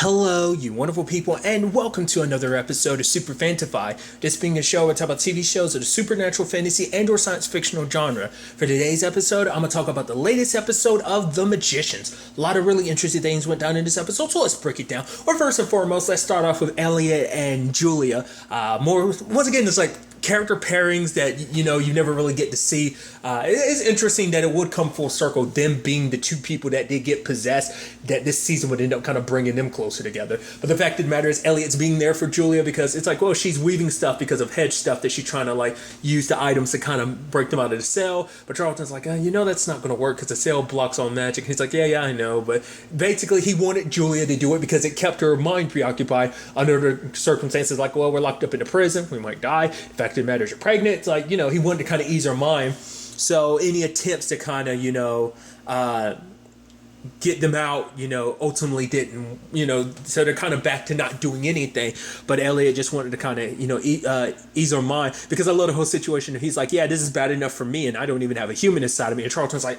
Hello, you wonderful people, and welcome to another episode of Super-Fanta-Fi. This being a show where I talk about TV shows of the supernatural, fantasy, and or science fictional genre. For today's episode, I'm going to talk about the latest episode of The Magicians. A lot of really interesting things went down in this episode, so let's break it down. Or first and foremost, let's start off with Eliot and Julia. Once again, there's like character pairings that you never really get to see. It's interesting that it would come full circle, them being the two people that did get possessed, that this season would end up kind of bringing them closer together. But the fact of the matter is, Elliot's being there for Julia because it's like, well, she's weaving stuff because of hedge stuff that she's trying to like use the items to kind of break them out of the cell. But Charlton's like, that's not going to work because the cell blocks all magic. He's like, yeah, I know. But basically, he wanted Julia to do it because it kept her mind preoccupied under the circumstances like, well, we're locked up in a prison, we might die. In fact, it matters you're pregnant. It's like, he wanted to kind of ease her mind. So any attempts to kind of, get them out, ultimately didn't, so they're kind of back to not doing anything. But Eliot just wanted to kind of, ease her mind, because I love the whole situation. He's like, yeah, this is bad enough for me, and I don't even have a human inside of me. And Charlton's like,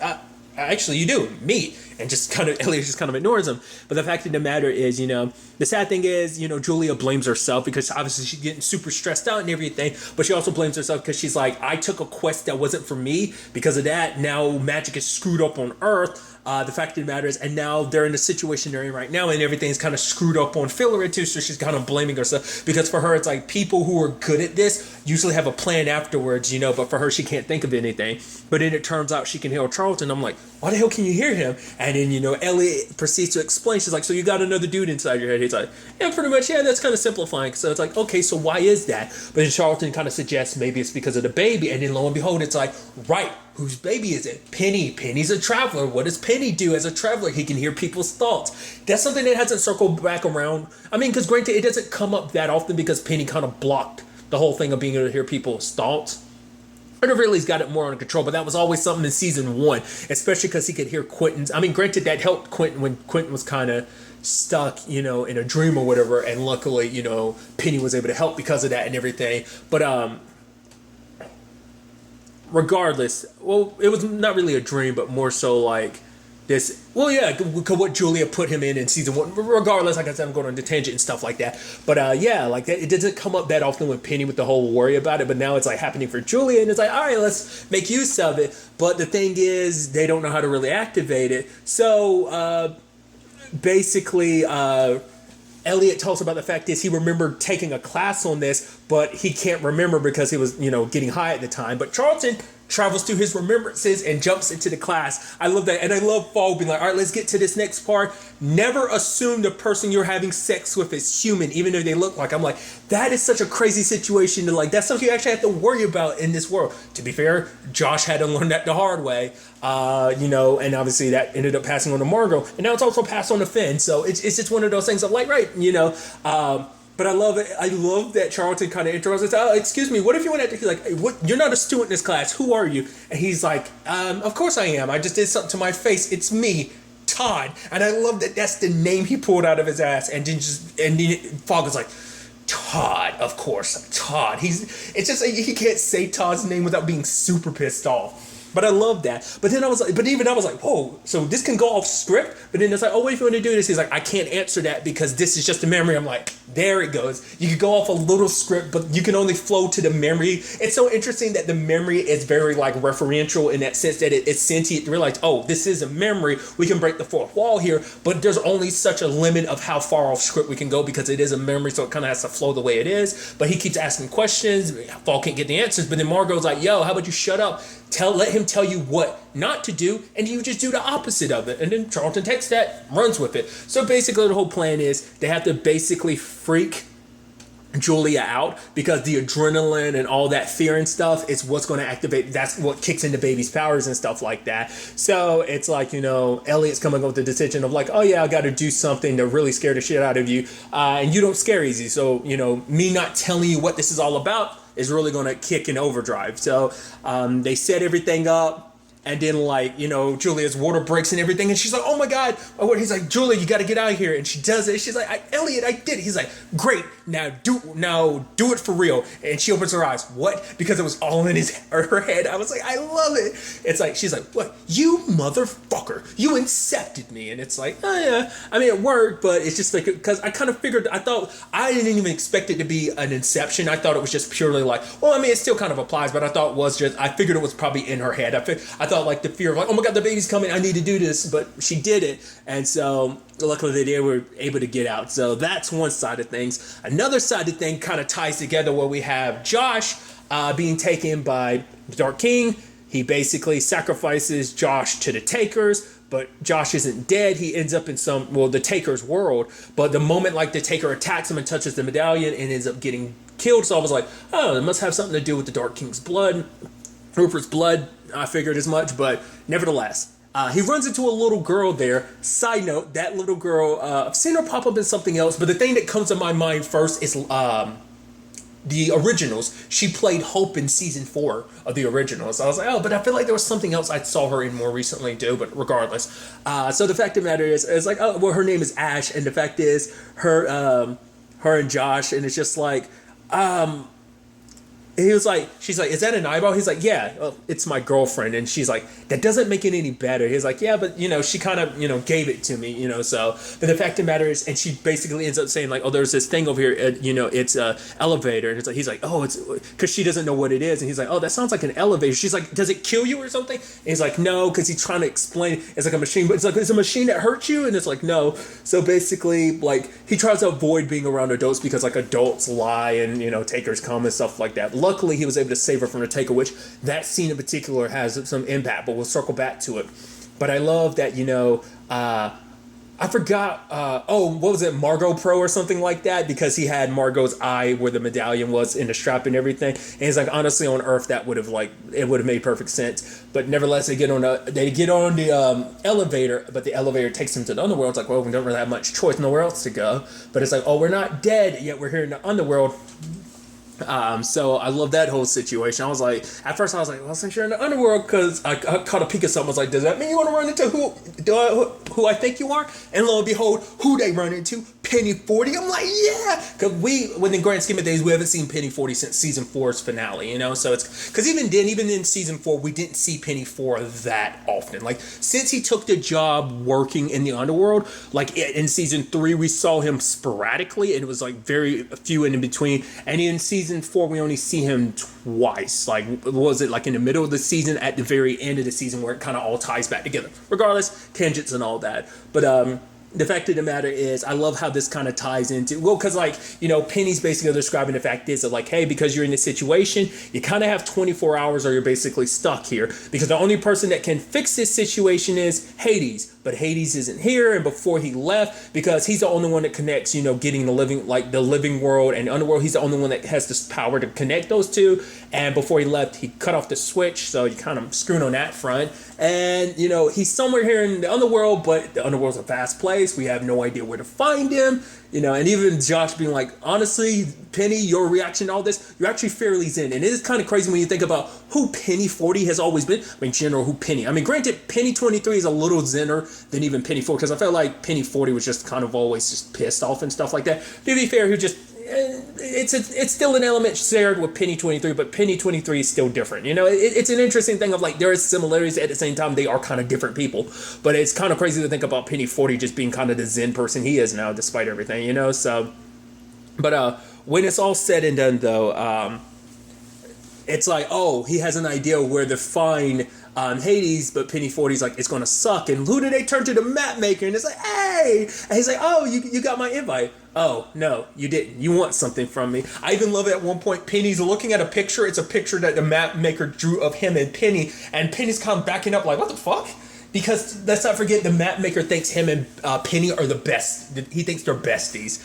actually, you do, me. And just kind of, Eliot just kind of ignores him. But the fact of the matter is, the sad thing is, Julia blames herself because obviously she's getting super stressed out and everything. But she also blames herself because she's like, I took a quest that wasn't for me. Because of that, now magic is screwed up on Earth. The fact of the matter is, and now they're in the situation they're in right now, and everything's kind of screwed up on Filler too, so she's kind of blaming herself, because for her, it's like, people who are good at this usually have a plan afterwards, but for her, she can't think of anything. But then it turns out she can hear Charlton. I'm like, why the hell can you hear him? And then, Elliot proceeds to explain. She's like, so you got another dude inside your head? He's like, yeah, pretty much, yeah, that's kind of simplifying. So it's like, okay, so why is that? But then Charlton kind of suggests maybe it's because of the baby, and then lo and behold, it's like, right, whose baby is it? Penny. Penny's a traveler. What does Penny do as a traveler? He can hear people's thoughts. That's something that hasn't circled back around. I mean, because granted, it doesn't come up that often because Penny kind of blocked the whole thing of being able to hear people's thoughts. Or really, he's got it more under control, but that was always something in season 1, especially because he could hear Quentin's. I mean, granted, that helped Quentin when Quentin was kind of stuck, in a dream or whatever, and luckily, Penny was able to help because of that and everything. But regardless, well, it was not really a dream, but more so like this. Well, yeah, what Julia put him in season 1. Regardless, like I said, I'm going on the tangent and stuff like that. But yeah, like that, it doesn't come up that often with Penny with the whole worry about it. But now it's like happening for Julia, and it's like, all right, let's make use of it. But the thing is, they don't know how to really activate it. So basically, Eliot tells about the fact is he remembered taking a class on this, but he can't remember because he was, getting high at the time. But Charlton travels through his remembrances and jumps into the class. I love that. And I love Fogg being like, all right, let's get to this next part. Never assume the person you're having sex with is human, even though they look like. I'm like, that is such a crazy situation to like, that's something you actually have to worry about in this world. To be fair, Josh had to learn that the hard way, and obviously that ended up passing on to Margo. And now it's also passed on to Finn. So it's just one of those things of like, right, but I love it. I love that Charlton kind of interrupts us. Oh, excuse me, what if you went he's like, what? You're not a student in this class. Who are you? And he's like, of course I am. I just did something to my face. It's me, Todd. And I love that that's the name he pulled out of his ass. And then Fogg is like, Todd, of course, Todd. It's just like, he can't say Todd's name without being super pissed off. But I love that. But then I was like, whoa, so this can go off script? But then it's like, oh, what if you want to do this? He's like, I can't answer that because this is just a memory. I'm like, there it goes. You could go off a little script, but you can only flow to the memory. It's so interesting that the memory is very like referential in that sense that it's sentient. You realize, oh, this is a memory. We can break the fourth wall here, but there's only such a limit of how far off script we can go because it is a memory, so it kind of has to flow the way it is. But he keeps asking questions. Fall can't get the answers. But then Margo's like, yo, how about you shut up? Let him tell you what not to do, and you just do the opposite of it. And then Charlton takes that, runs with it. So basically the whole plan is they have to basically freak Julia out because the adrenaline and all that fear and stuff is what's going to activate. That's what kicks into baby's powers and stuff like that. So it's like, Elliot's coming up with the decision of like, oh yeah, I got to do something to really scare the shit out of you. And you don't scare easy. So, me not telling you what this is all about is really going to kick in overdrive. So they set everything up. And then, like, you know, Julia's water breaks and everything. And she's like, oh my God. He's like, Julia, you got to get out of here. And she does it. She's like, Eliot, I did it. He's like, great. Now do it for real. And she opens her eyes. What? Because it was all in her head. I was like, I love it. It's like, she's like, what? You motherfucker. You incepted me. And it's like, oh yeah. I mean, it worked, but it's just like, because I kind of figured, I didn't even expect it to be an inception. I thought it was just purely like, well, I mean, it still kind of applies, but I thought it was just, I figured it was probably in her head. I thought like the fear of like, oh my God, the baby's coming, I need to do this, but she did it. And so luckily they were able to get out. So that's one side of things. Another side of thing kind of ties together where we have Josh being taken by Dark King. He basically sacrifices Josh to the Takers, but Josh isn't dead. He ends up in the Taker's world. But the moment like the Taker attacks him and touches the medallion and ends up getting killed, so I was like, oh, it must have something to do with the Dark King's blood, Rupert's blood. I figured as much, but nevertheless, he runs into a little girl there. Side note, that little girl, I've seen her pop up in something else, but the thing that comes to my mind first is the originals. She played Hope in season 4 of the originals. I was like, oh, but I feel like there was something else I saw her in more recently too, but regardless. So the fact of the matter is, it's like, oh, well, her name is Ash, and the fact is, her and Josh, and it's just like, she's like, is that an eyeball? He's like, yeah, well, it's my girlfriend. And she's like, that doesn't make it any better. He's like, yeah, but, you know, she kind of, you know, gave it to me, you know, so. But the fact of the matter is, and she basically ends up saying, like, oh, there's this thing over here, you know, it's a elevator. And it's like, he's like, oh, it's, because she doesn't know what it is. And he's like, oh, that sounds like an elevator. She's like, does it kill you or something? And he's like, no, because he's trying to explain, it's like a machine. But it's like, it's a machine that hurts you? And it's like, no. So basically, like, he tries to avoid being around adults because, like, adults lie and, you know, takers come and stuff like that. Luckily, he was able to save her from the taker, which that scene in particular has some impact, but we'll circle back to it. But I love that, you know, I forgot, what was it, Margo Pro or something like that, because he had Margo's eye where the medallion was in the strap and everything. And he's like, honestly, on Earth, that would have, like, it would have made perfect sense. But nevertheless, they get on the elevator, but the elevator takes them to the underworld. It's like, well, we don't really have much choice, nowhere else to go. But it's like, oh, we're not dead, yet we're here in the underworld. So I love that whole situation. I was like, at first I was like, well, since you're in the underworld, because I caught a peek of something. I was like, does that mean you want to run into who I think you are? And lo and behold, who they run into? Penny 40. I'm like, yeah, because within the grand scheme of days, we haven't seen Penny 40 since season 4's finale, you know. So it's because even in season 4, we didn't see Penny 4 that often. Like, since he took the job working in the underworld, like in season 3, we saw him sporadically, and it was like very few in between. And in season 4, we only see him twice. Like, was it like in the middle of the season, at the very end of the season, where it kind of all ties back together? Regardless, tangents and all that, but the fact of the matter is, I love how this kind of ties into, well, because, like, you know, Penny's basically describing the fact is that, like, hey, because you're in this situation, you kind of have 24 hours or you're basically stuck here, because the only person that can fix this situation is Hades. But Hades isn't here, and before he left, because he's the only one that connects, you know, getting the living world and underworld, he's the only one that has this power to connect those two. And before he left, he cut off the switch, so you kind of screwing on that front. And, you know, he's somewhere here in the underworld, but the underworld's a vast place. We have no idea where to find him, you know. And even Josh being like, honestly, Penny, your reaction to all this, you're actually fairly zen. And it is kind of crazy when you think about who Penny 40 has always been. I mean, general, who Penny. I mean, granted, Penny 23 is a little zenner than even Penny 40, because I felt like Penny 40 was just kind of always just pissed off and stuff like that. To be fair, he just, it's still an element shared with Penny 23, but Penny 23 is still different. You know, it's an interesting thing of, like, there is similarities, at the same time they are kind of different people. But it's kind of crazy to think about Penny 40 just being kind of the zen person he is now, despite everything, you know. So, but when it's all said and done, though, it's like, oh, he has an idea where to find Hades, but Penny 40's like, it's gonna suck. And who do they turn to? The map maker. And it's like, hey, and he's like, oh, you got my invite. Oh, no, you didn't. You want something from me. I even love it at one point, Penny's looking at a picture. It's a picture that the map maker drew of him and Penny's kind of backing up like, what the fuck? Because let's not forget, the map maker thinks him and Penny are the best. He thinks they're besties.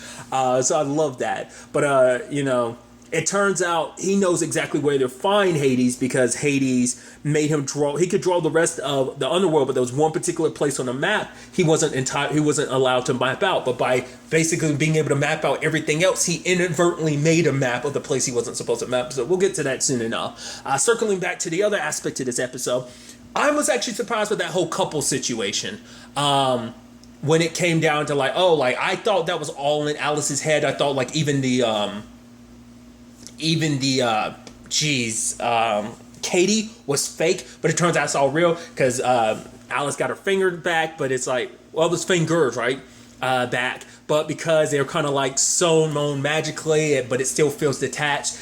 So I love that. But, you know, it turns out he knows exactly where to find Hades, because Hades made him draw. He could draw the rest of the underworld, but there was one particular place on the map he wasn't allowed to map out. But by basically being able to map out everything else, he inadvertently made a map of the place he wasn't supposed to map. So we'll get to that soon enough. Circling back to the other aspect of this episode, I was actually surprised with that whole couple situation. When it came down to like, oh, like I thought that was all in Alice's head. I thought like Katie was fake, but it turns out it's all real because Alice got her finger back, but it's like, well, it was fingers, right? Back. But because they're kind of like sewn magically, but it still feels detached,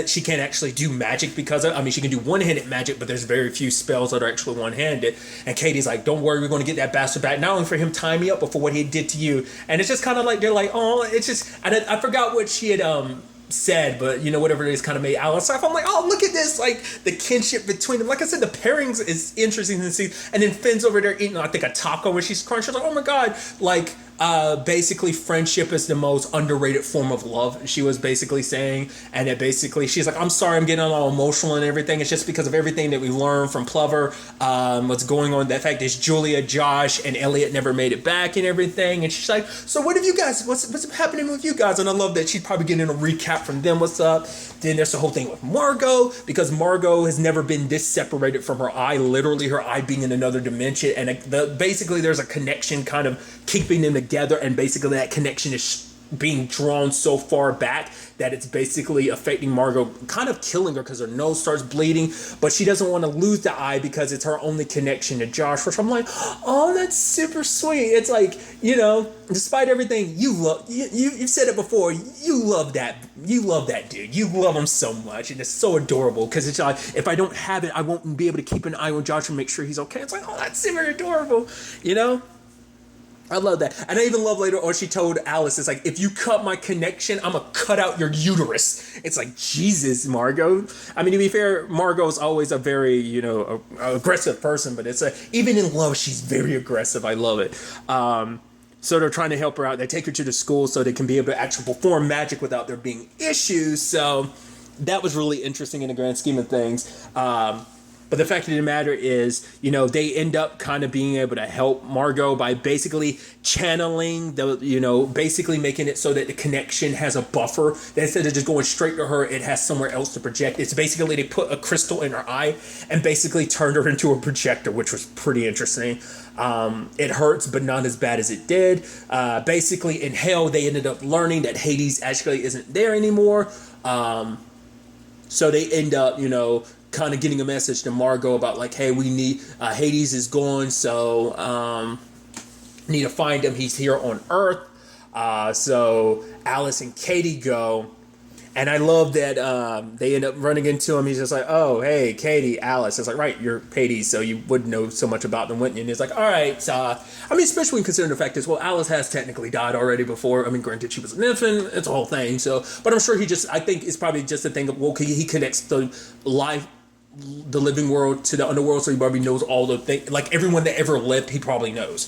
she can't actually do magic because of, I mean, she can do one-handed magic, but there's very few spells that are actually one-handed. And Katie's like, don't worry, we're going to get that bastard back, not only for him tying me up, but for what he did to you. And it's just kind of like, they're like, oh, it's just, I forgot what she had, said, but you know, whatever it is kind of made Alice laugh. I'm like, oh, look at this, like the kinship between them. Like I said, the pairings is interesting to see. And then Finn's over there eating, I think, a taco when she's crying. She's like, oh my god, like basically friendship is the most underrated form of love, she was basically saying. And it basically, she's like, I'm sorry I'm getting all emotional and everything. It's just because of everything that we learned from Plover, what's going on. The fact is Julia, Josh, and Eliot never made it back and everything. And she's like, so what have you guys, what's happening with you guys? And I love that she's probably getting a recap from them, what's up. Then there's the whole thing with Margo, because Margo has never been this separated from her eye, literally her eye being in another dimension. And basically there's a connection kind of keeping them together, and basically that connection is being drawn so far back that it's basically affecting Margo, kind of killing her because her nose starts bleeding, but she doesn't want to lose the eye because it's her only connection to Josh, which I'm like, oh, that's super sweet. It's like, you know, despite everything, you've said it before, you love that dude, you love him so much, and it's so adorable because it's like, if I don't have it, I won't be able to keep an eye on Josh and make sure he's okay. It's like, oh, that's super adorable, you know. I love that. And I even love later on she told Alice, it's like, if you cut my connection, I'm going to cut out your uterus. It's like, Jesus, Margo. I mean, to be fair, Margo's always a very, you know, aggressive person, but it's even in love, she's very aggressive. I love it. So they're trying to help her out. They take her to the school so they can be able to actually perform magic without there being issues. So that was really interesting in the grand scheme of things. But the fact of the matter is, you know, they end up kind of being able to help Margo by basically channeling basically making it so that the connection has a buffer. That instead of just going straight to her, it has somewhere else to project. It's basically they put a crystal in her eye and basically turned her into a projector, which was pretty interesting. It hurts, but not as bad as it did. Basically, in hell, they ended up learning that Hades actually isn't there anymore. So they end up, you know, kind of getting a message to Margo about like, hey, we need Hades is gone, so need to find him. He's here on Earth. So Alice and Katie go, and I love that they end up running into him. He's just like, oh, hey, Katie, Alice. It's like, right, you're Hades, so you wouldn't know so much about them, wouldn't you? And it's like, all right. I mean, especially when considering the fact is, well, Alice has technically died already before. I mean, granted, she was an infant. It's a whole thing. So, but I'm sure I think it's probably just a thing of, well, he connects the living world to the underworld, so he probably knows all the things, like everyone that ever lived, he probably knows.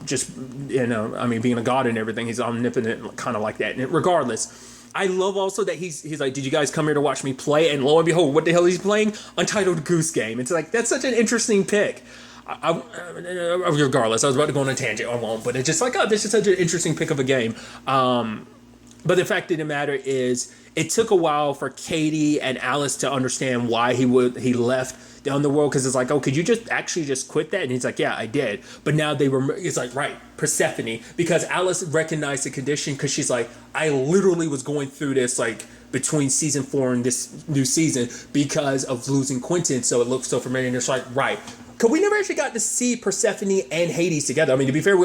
Just, you know, I mean, being a god and everything, he's omnipotent, kind of like that. And regardless, I love also that he's like, did you guys come here to watch me play? And lo and behold, what the hell he's playing? Untitled Goose Game. It's like, that's such an interesting pick. Regardless, I was about to go on a tangent, I won't, but it's just like, oh, this is such an interesting pick of a game. But the fact of the matter is, it took a while for Katie and Alice to understand why he left the underworld, because it's like, oh, could you just quit that? And he's like, yeah, I did. But now it's like, right, Persephone, because Alice recognized the condition, because she's like, I literally was going through this like between season 4 and this new season because of losing Quentin, so it looks so familiar. And it's like, right. Because we never actually got to see Persephone and Hades together. I mean, to be fair,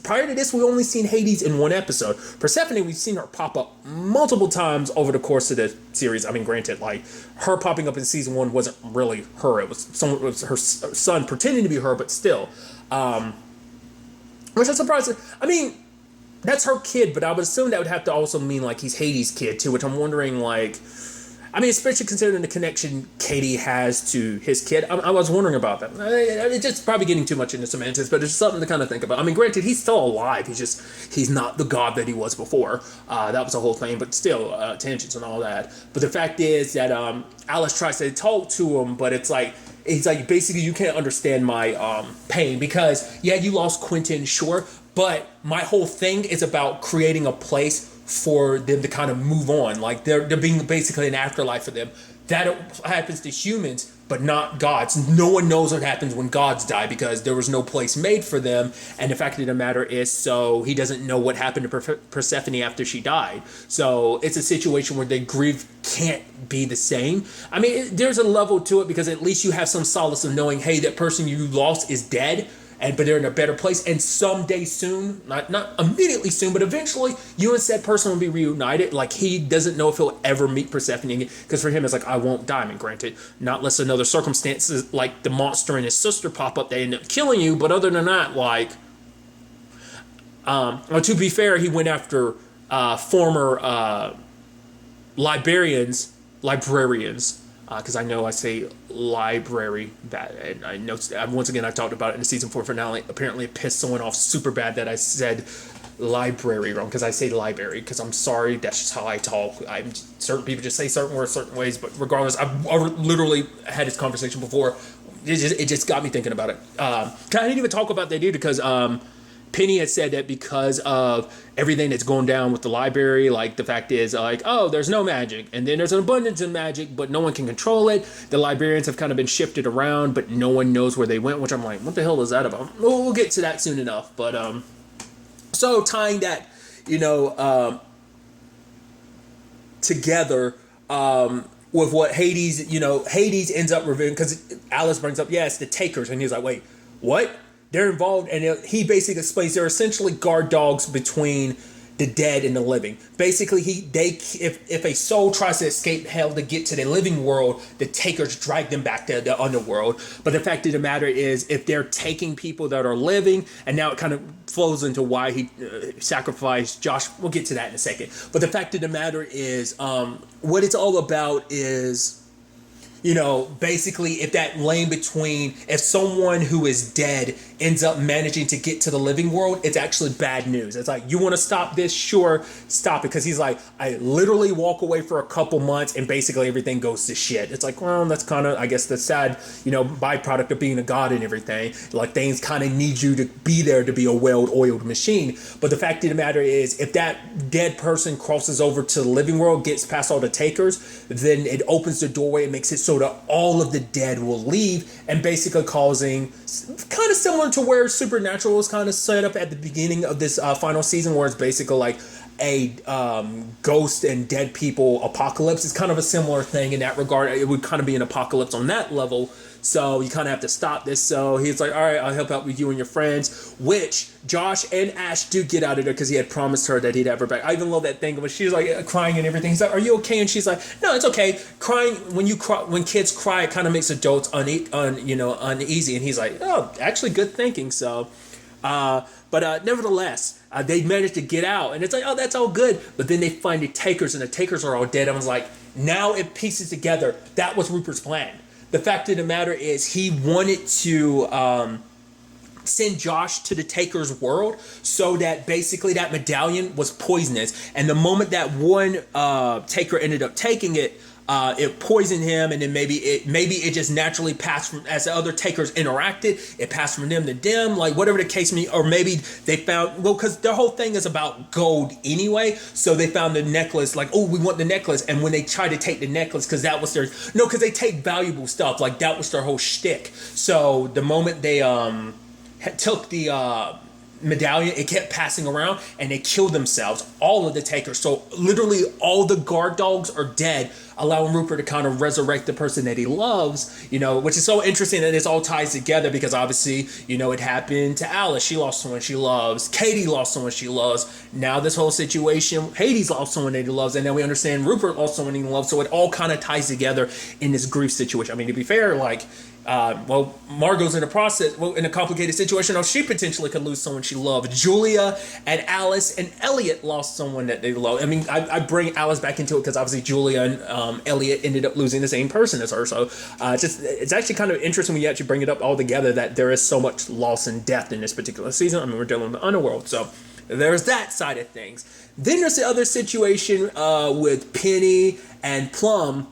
prior to this, we only seen Hades in one episode. Persephone, we've seen her pop up multiple times over the course of the series. I mean, granted, like, her popping up in season 1 wasn't really her. It was her son pretending to be her, but still. Which I'm surprised. I mean, that's her kid, but I would assume that would have to also mean, like, he's Hades' kid, too, which I'm wondering, like... I mean, especially considering the connection Katie has to his kid. I was wondering about that. It's just probably getting too much into semantics, but it's something to kind of think about. I mean, granted, he's still alive. He's not the god that he was before. That was the whole thing, but still, tangents and all that. But the fact is that Alice tries to talk to him, but it's like, basically, you can't understand my pain because, yeah, you lost Quentin, sure, but my whole thing is about creating a place for them to kind of move on. Like, they're being basically an afterlife for them. That happens to humans, but not gods. No one knows what happens when gods die because there was no place made for them. And the fact of the matter is, so he doesn't know what happened to Persephone after she died. So it's a situation where the grief can't be the same. I mean, there's a level to it because at least you have some solace of knowing, hey, that person you lost is dead. But they're in a better place, and someday soon, not immediately soon, but eventually, you and said person will be reunited. Like, he doesn't know if he'll ever meet Persephone again, because for him, it's like, I won't die. I mean, granted, not unless another circumstances, like the monster and his sister pop up, they end up killing you, but other than that, like, well, to be fair, he went after former librarians, because I know I say library bad, and I know once again I talked about it in the season 4 finale. Apparently, it pissed someone off super bad that I said library wrong because I say library. Because I'm sorry, that's just how I talk. Certain people just say certain words certain ways, but regardless, I literally had this conversation before. It just got me thinking about it. I didn't even talk about that either because Penny had said that because of everything that's going down with the library, like the fact is like, oh, there's no magic, and then there's an abundance of magic, but no one can control it. The librarians have kind of been shifted around, but no one knows where they went, which I'm like, what the hell is that about? We'll get to that soon enough. But so tying that, together with what Hades, Hades ends up revealing, because Alice brings up, it's the Takers, and he's like, wait, what? They're involved, and he basically explains they're essentially guard dogs between the dead and the living. Basically, if a soul tries to escape hell to get to the living world, the Takers drag them back to the underworld. But the fact of the matter is, if they're taking people that are living, and now it kind of flows into why he sacrificed Josh. We'll get to that in a second. But the fact of the matter is, what it's all about is, basically if that lane between, if someone who is dead ends up managing to get to the living world, it's actually bad news. It's like, you want to stop this? Sure, stop it. Because he's like, I literally walk away for a couple months and basically everything goes to shit. It's like, well, that's kind of, I guess, the sad, byproduct of being a god and everything. Like, things kind of need you to be there to be a well-oiled machine. But the fact of the matter is, if that dead person crosses over to the living world, gets past all the Takers, then it opens the doorway and makes it so that all of the dead will leave, and basically causing kind of similar to where Supernatural was kind of set up at the beginning of this final season, where it's basically like a ghost and dead people apocalypse. It's kind of a similar thing in that regard. It would kind of be an apocalypse on that level. So you kind of have to stop this. So he's like, all right, I'll help out with you and your friends, which Josh and Ash do get out of there because he had promised her that he'd have her back. I even love that thing when she's like crying and everything. He's like, are you okay? And she's like, no, it's okay. Crying, when kids cry, it kind of makes adults uneasy. And he's like, oh, actually good thinking. So, but nevertheless, they managed to get out, and it's like, oh, that's all good. But then they find the Takers, and the Takers are all dead. I was like, now it pieces together. That was Rupert's plan. The fact of the matter is, he wanted to send Josh to the Taker's world so that basically that medallion was poisonous. And the moment that one Taker ended up taking it, it poisoned him, and then maybe it just naturally passed from, as the other Takers interacted, it passed from them to them, like whatever the case may be. Or maybe they found, well, because their whole thing is about gold anyway, so they found the necklace, like, oh, we want the necklace. And when they tried to take the necklace, because that was their, no, because they take valuable stuff, like that was their whole shtick. So the moment they took the medallion, it kept passing around, and they killed themselves, all of the Takers. So literally all the guard dogs are dead, allowing Rupert to kind of resurrect the person that he loves, which is so interesting that this all ties together, because obviously, it happened to Alice. She lost someone she loves. Katie lost someone she loves. Now this whole situation, Hades lost someone that he loves, and now we understand Rupert lost someone he loves. So it all kind of ties together in this grief situation. I mean, to be fair, like, Margo's in a complicated situation. She potentially could lose someone she loved. Julia and Alice and Eliot lost someone that they love. I mean, I bring Alice back into it because obviously Julia and Eliot ended up losing the same person as her. So it's actually kind of interesting when you actually bring it up all together that there is so much loss and death in this particular season. I mean, we're dealing with the underworld, so there's that side of things. Then there's the other situation with Penny and Plum,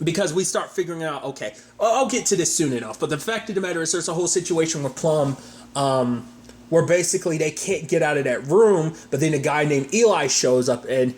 because we start figuring out, okay, I'll get to this soon enough, but the fact of the matter is there's a whole situation with Plum where basically they can't get out of that room, but then a guy named Eli shows up, and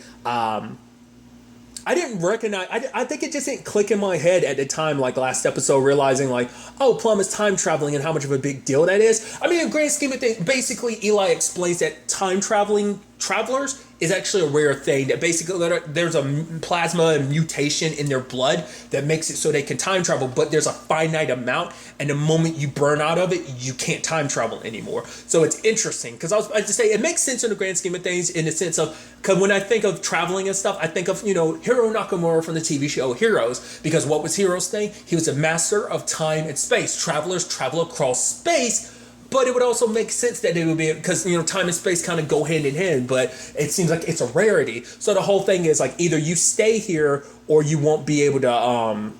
I didn't recognize. I think it just didn't click in my head at the time, like last episode, realizing like, oh, Plum is time traveling and how much of a big deal that is. I mean, in grand scheme of things, basically Eli explains that time traveling travelers is actually a rare thing. That basically there's a plasma mutation in their blood that makes it so they can time travel, but there's a finite amount, and the moment you burn out of it, you can't time travel anymore. So it's interesting because I just say it makes sense in the grand scheme of things, in the sense of, because when I think of traveling and stuff, I think of, you know, Hiro Nakamura from the TV show Heroes, because what was Hiro's thing? He was a master of time and space. Travelers travel across space. But it would also make sense that it would be, because, you know, time and space kind of go hand in hand, but it seems like it's a rarity. So the whole thing is like, either you stay here or you won't be able to,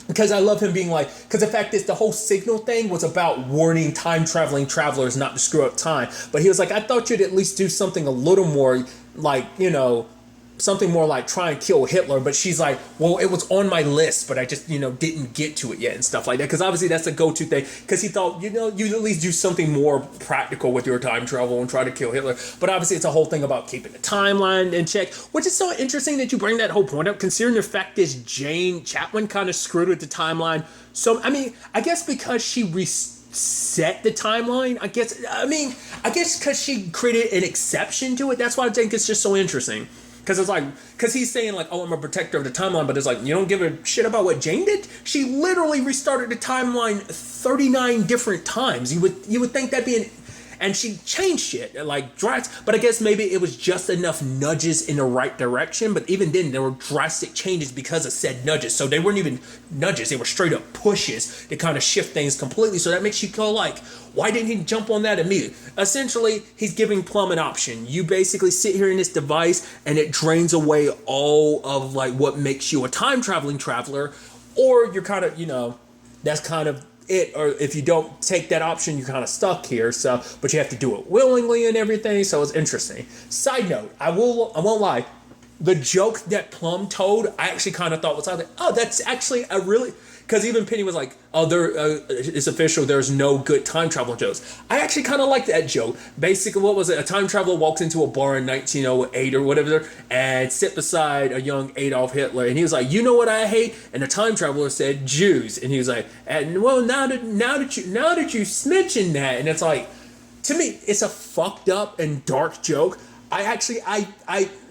because I love him being like, because the fact is the whole signal thing was about warning time traveling travelers not to screw up time. But he was like, I thought you'd at least do something a little more like, you know, something more like try and kill Hitler. But she's like, well, it was on my list, but I just, you know, didn't get to it yet and stuff like that. Because obviously that's a go-to thing, because he thought, you know, you at least do something more practical with your time travel and try to kill Hitler. But obviously it's a whole thing about keeping the timeline in check, which is so interesting that you bring that whole point up, considering the fact is Jane Chapman kind of screwed with the timeline. So, I mean, I guess because she reset the timeline, I guess because she created an exception to it. That's why I think it's just so interesting. Because it's like, because he's saying like, oh, I'm a protector of the timeline, but it's like, you don't give a shit about what Jane did? She literally restarted the timeline 39 different times. You would think that'd be and she changed shit, like drastic. But I guess maybe it was just enough nudges in the right direction. But even then, there were drastic changes because of said nudges. So they weren't even nudges; they were straight up pushes to kind of shift things completely. So that makes you go like, why didn't he jump on that immediately? Essentially, he's giving Plum an option. You basically sit here in this device, and it drains away all of like what makes you a time traveling traveler, or you're kind of, you know, that's kind of it. Or if you don't take that option, you're kind of stuck here. So, but you have to do it willingly and everything. So it's interesting. Side note, I won't lie. The joke that Plum told, I actually kind of thought was like, oh, that's actually a really. Because even Penny was like, oh, it's official, there's no good time travel jokes. I actually kind of like that joke. Basically, what was it? A time traveler walks into a bar in 1908 or whatever and sit beside a young Adolf Hitler. And he was like, you know what I hate? And the time traveler said, Jews. And he was like, and well, now that you mention that, and it's like, to me, it's a fucked up and dark joke. I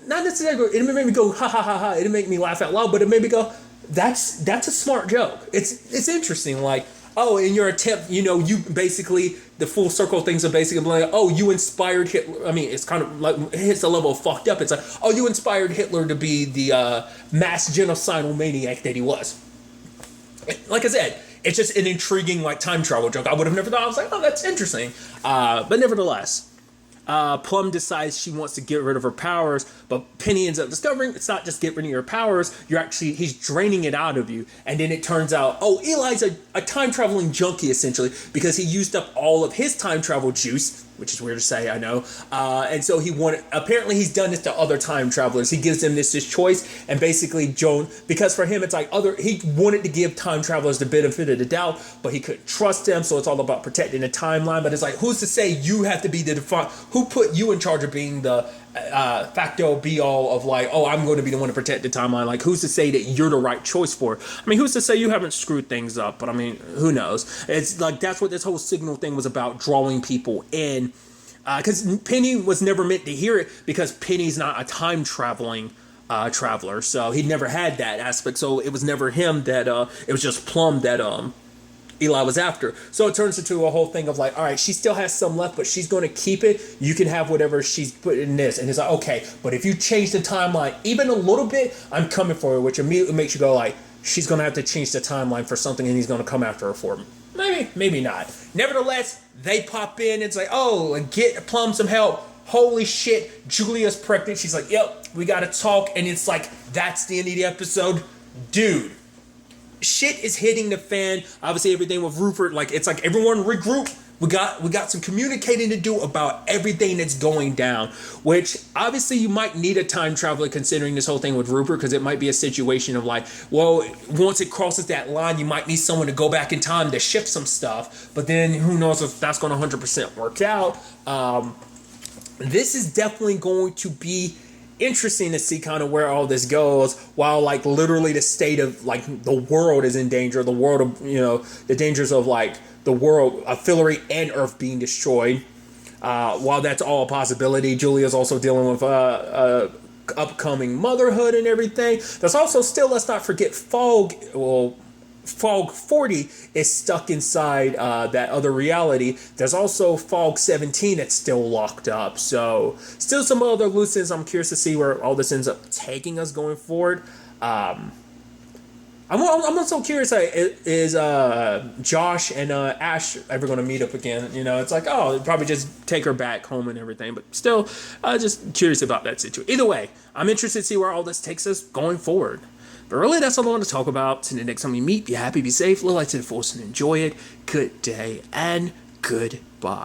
not necessarily, it made me go, ha ha ha ha. It didn't make me laugh out loud, but it made me go, that's a smart joke. It's interesting. Like, oh, in your attempt, you know, you basically, the full circle things are basically like, oh, you inspired Hitler. I mean, it's kind of like, it hits a level of fucked up. It's like, oh, you inspired Hitler to be the mass genocidal maniac that he was. Like I said, it's just an intriguing like time travel joke. I would have never thought. I was like, oh, that's interesting. But nevertheless, Plum decides she wants to get rid of her powers, but Penny ends up discovering it's not just get rid of your powers, he's draining it out of you. And then it turns out, oh, Eli's a time traveling junkie essentially, because he used up all of his time travel juice, which is weird to say, I know. And so apparently he's done this to other time travelers. He gives them this choice, and basically Joan, because for him it's like he wanted to give time travelers the benefit of the doubt, but he couldn't trust them, so it's all about protecting the timeline. But it's like, who's to say you have to be the default? Who put you in charge of being the facto be all of like, oh, I'm going to be the one to protect the timeline? Like, who's to say that you're the right choice for it? I mean, who's to say you haven't screwed things up? But I mean, who knows? It's like, that's what this whole signal thing was about, drawing people in. Because Penny was never meant to hear it, because Penny's not a time traveling traveler, so he never had that aspect. So it was never him that it was just Plum that Eli was after. So it turns into a whole thing of like, all right, she still has some left, but she's going to keep it. You can have whatever she's put in this. And it's like, okay, but if you change the timeline even a little bit, I'm coming for her, which immediately makes you go like, she's going to have to change the timeline for something, and he's going to come after her for it. Maybe not. Nevertheless, they pop in. It's like, oh, and get Plum some help. Holy shit, Julia's pregnant. She's like, yep, we got to talk. And it's like, that's the end of the episode. Dude, shit is hitting the fan. Obviously, everything with Rupert, like, it's like everyone regroup. We got some communicating to do about everything that's going down, which obviously you might need a time traveler considering this whole thing with Rupert, because it might be a situation of like, well, once it crosses that line, you might need someone to go back in time to shift some stuff, but then who knows if that's going to 100% work out. This is definitely going to be interesting to see kind of where all this goes, while like literally the state of like the world is in danger, the world of, the dangers of like the world of Fillory and Earth being destroyed. While that's all a possibility, Julia's also dealing with upcoming motherhood and everything. There's also still, let's not forget, Fog 40 is stuck inside that other reality. There's also Fog 17 that's still locked up. So still some other loose ends. I'm curious to see where all this ends up taking us going forward. I'm also curious, is Josh and Ash ever going to meet up again? It's like, oh, probably just take her back home and everything. But still, just curious about that situation. Either way, I'm interested to see where all this takes us going forward. But really, that's all I want to talk about. Till the next time we meet, be happy, be safe, live life to the fullest, and enjoy it. Good day, and goodbye.